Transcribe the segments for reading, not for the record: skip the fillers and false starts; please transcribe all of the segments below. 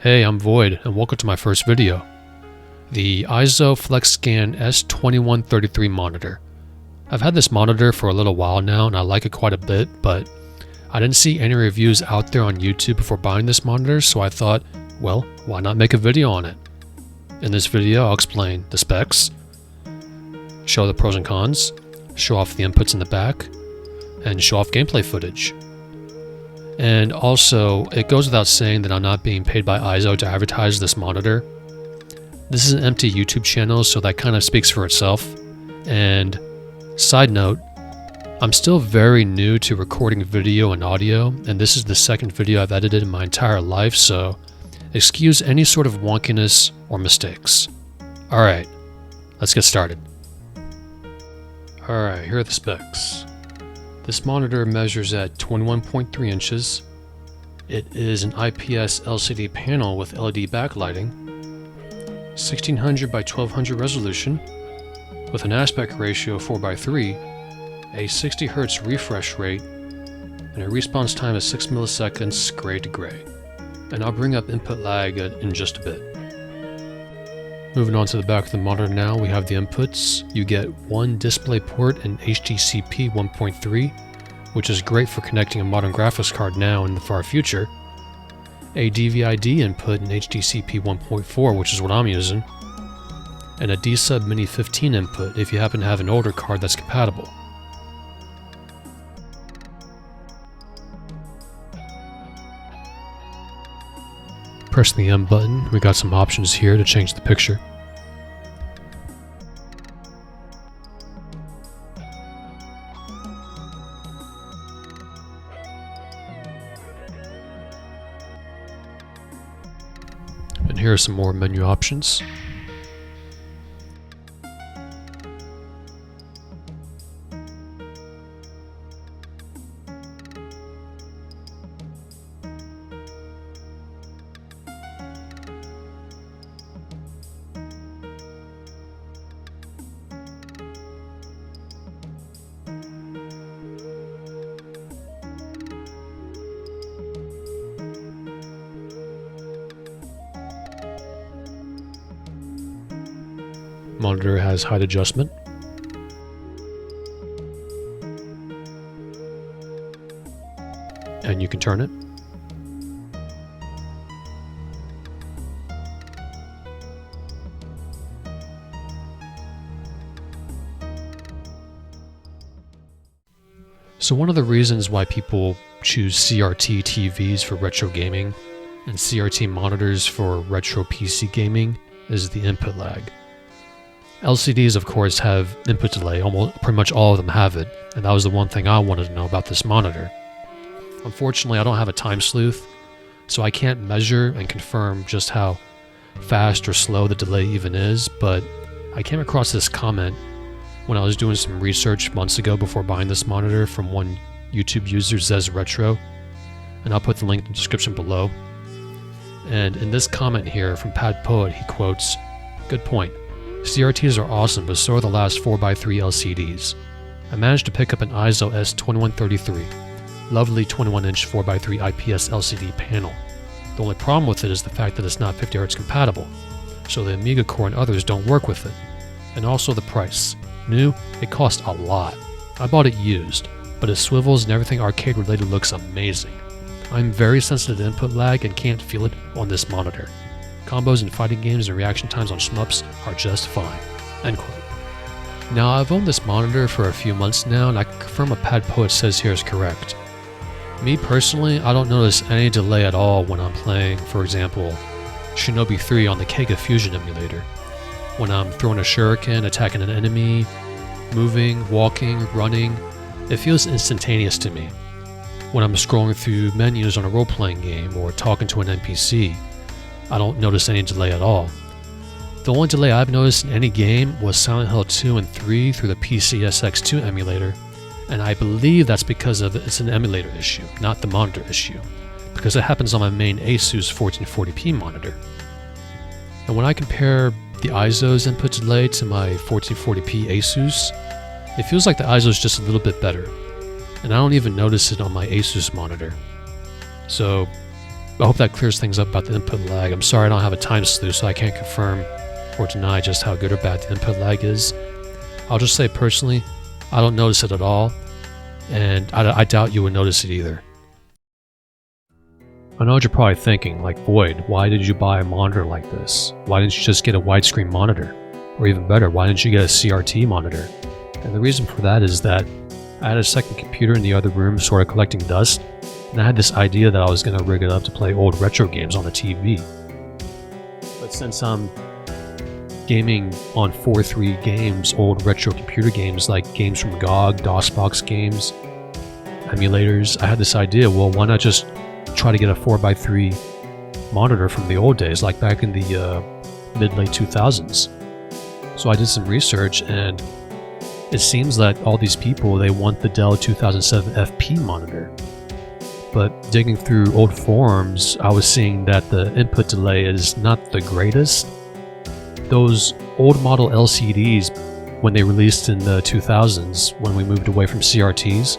Hey, I'm Void, and welcome to my first video. The ISO FlexScan S2133 monitor. I've had this monitor for a little while now and I like it quite a bit, but I didn't see any reviews out there on YouTube before buying this monitor, so I thought, well, why not make a video on it? In this video, I'll explain the specs, show the pros and cons, show off the inputs in the back, and show off gameplay footage. And also, it goes without saying that I'm not being paid by ISO to advertise this monitor. This is an empty YouTube channel, so that kind of speaks for itself. And side note, I'm still very new to recording video and audio, and this is the second video I've edited in my entire life, so excuse any sort of wonkiness or mistakes. Alright, let's get started. Alright, here are the specs. This monitor measures at 21.3 inches. It is an IPS LCD panel with LED backlighting, 1600 by 1200 resolution, with an aspect ratio of 4:3, a 60 Hz refresh rate, and a response time of 6 milliseconds gray to gray. And I'll bring up input lag in just a bit. Moving on to the back of the monitor now, we have the inputs. You get one display port in HDCP 1.3, which is great for connecting a modern graphics card now and in the far future. A DVI-D input in HDCP 1.4, which is what I'm using. And a D-Sub Mini 15 input if you happen to have an older card that's compatible. Pressing the M button, we got some options here to change the picture. And here are some more menu options. Monitor has height adjustment. And you can turn it. So one of the reasons why people choose CRT TVs for retro gaming and CRT monitors for retro PC gaming is the input lag. LCDs, of course, have input delay. Pretty much all of them have it, and that was the one thing I wanted to know about this monitor. Unfortunately, I don't have a time sleuth, so I can't measure and confirm just how fast or slow the delay even is, but I came across this comment when I was doing some research months ago before buying this monitor from one YouTube user, Zez Retro, and I'll put the link in the description below. And in this comment here from Pad Poet, he quotes, "Good point. CRTs are awesome, but so are the last 4:3 LCDs. I managed to pick up an ISO S2133, lovely 21-inch 4:3 IPS LCD panel. The only problem with it is the fact that it's not 50 Hz compatible, so the Amiga Core and others don't work with it. And also the price. New, it cost a lot. I bought it used, but its swivels and everything arcade related looks amazing. I'm very sensitive to input lag and can't feel it on this monitor. Combos in fighting games and reaction times on shmups are just fine." End quote. Now, I've owned this monitor for a few months now, and I can confirm what Pad Poet says here is correct. Me personally, I don't notice any delay at all when I'm playing, for example, Shinobi 3 on the Kega Fusion emulator. When I'm throwing a shuriken, attacking an enemy, moving, walking, running, it feels instantaneous to me. When I'm scrolling through menus on a role-playing game or talking to an NPC, I don't notice any delay at all. The only delay I've noticed in any game was Silent Hill 2 and 3 through the PCSX2 emulator, and I believe that's because it's an emulator issue, not the monitor issue, because it happens on my main Asus 1440p monitor. And when I compare the ISO's input delay to my 1440p Asus, it feels like the ISO is just a little bit better, and I don't even notice it on my Asus monitor. So I hope that clears things up about the input lag. I'm sorry I don't have a time sleuth, so I can't confirm or deny just how good or bad the input lag is. I'll just say personally, I don't notice it at all, and I doubt you would notice it either. I know what you're probably thinking, like, Void, why did you buy a monitor like this? Why didn't you just get a widescreen monitor? Or even better, why didn't you get a CRT monitor? And the reason for that is that I had a second computer in the other room sort of collecting dust, and I had this idea that I was going to rig it up to play old retro games on the TV. But since I'm gaming on 4.3 games, old retro computer games like games from GOG, DOSBox games, emulators, I had this idea, well, why not just try to get a 4x3 monitor from the old days, like back in the mid-late 2000s. So I did some research, and it seems that all these people, they want the Dell 2007 FP monitor. But digging through old forums, I was seeing that the input delay is not the greatest. Those old model LCDs, when they released in the 2000s, when we moved away from CRTs,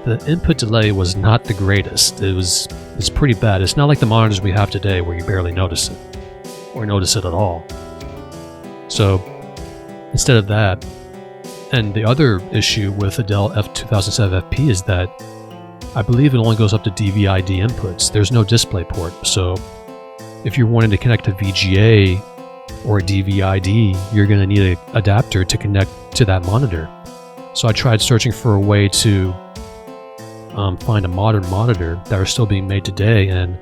the input delay was not the greatest. It's pretty bad. It's not like the monitors we have today where you barely notice it, or notice it at all. So instead of that, and the other issue with the Dell 2007 FP is that I believe it only goes up to DVI-D inputs. There's no display port, so if you're wanting to connect to VGA or DVI-D, you're going to need an adapter to connect to that monitor. So I tried searching for a way to find a modern monitor that are still being made today, and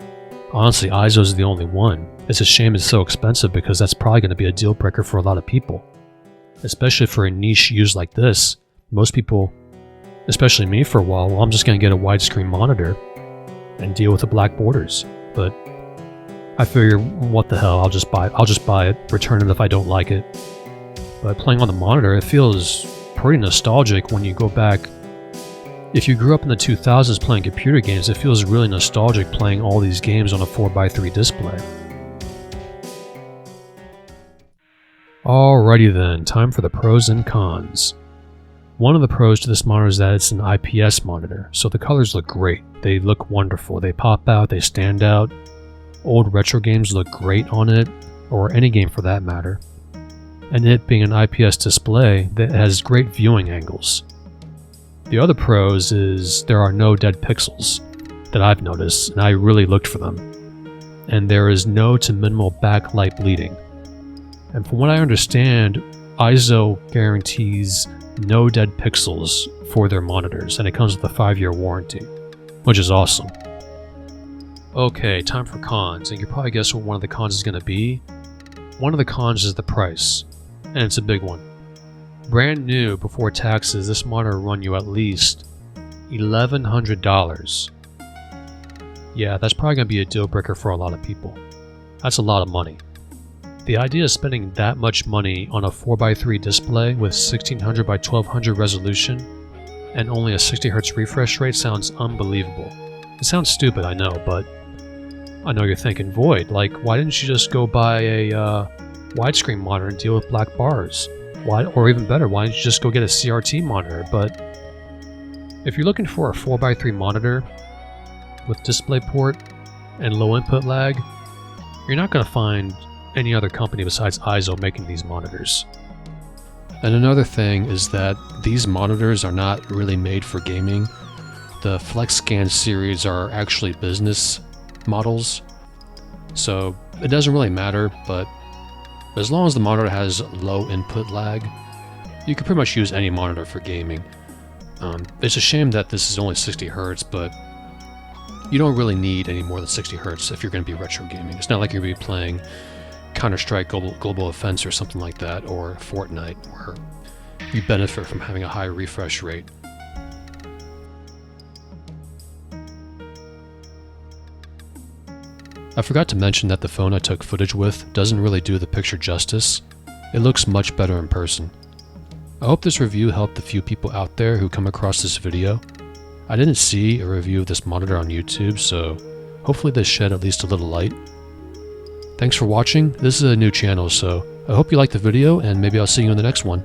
honestly, ISO's the only one. It's a shame it's so expensive because that's probably going to be a deal breaker for a lot of people. Especially for a niche use like this. Most people, especially me for a while, well, I'm just going to get a widescreen monitor and deal with the black borders. But I figure, what the hell, I'll just buy it, return it if I don't like it. But playing on the monitor, it feels pretty nostalgic when you go back. If you grew up in the 2000s playing computer games, it feels really nostalgic playing all these games on a 4x3 display. Alrighty then, time for the pros and cons. One of the pros to this monitor is that it's an IPS monitor, so the colors look great. They look wonderful, they pop out, they stand out. Old retro games look great on it, or any game for that matter. And it being an IPS display, that has great viewing angles. The other pros is there are no dead pixels that I've noticed, and I really looked for them. And there is no to minimal backlight bleeding. And from what I understand, ISO guarantees no dead pixels for their monitors, and it comes with a 5-year warranty, which is awesome. Okay, time for cons, and you probably guess what one of the cons is going to be. One of the cons is the price, and it's a big one. Brand new, before taxes, this monitor will run you at least $1,100. Yeah, that's probably going to be a deal breaker for a lot of people. That's a lot of money. The idea of spending that much money on a 4x3 display with 1600 by 1200 resolution and only a 60Hz refresh rate sounds unbelievable. It sounds stupid, I know, but I know you're thinking, Void, like, why didn't you just go buy a widescreen monitor and deal with black bars? Why, or even better, why don't you just go get a CRT monitor? But if you're looking for a 4x3 monitor with DisplayPort and low input lag, you're not going to find any other company besides ISO making these monitors. And another thing is that these monitors are not really made for gaming. The FlexScan series are actually business models, so it doesn't really matter, but as long as the monitor has low input lag, you can pretty much use any monitor for gaming. It's a shame that this is only 60 Hz, but you don't really need any more than 60 Hz if you're going to be retro gaming. It's not like you're going to be playing Counter-Strike Global Offense or something like that, or Fortnite, where you benefit from having a high refresh rate. I forgot to mention that the phone I took footage with doesn't really do the picture justice. It looks much better in person. I hope this review helped the few people out there who come across this video. I didn't see a review of this monitor on YouTube, so hopefully this shed at least a little light. Thanks for watching. This is a new channel, so I hope you liked the video, and maybe I'll see you in the next one.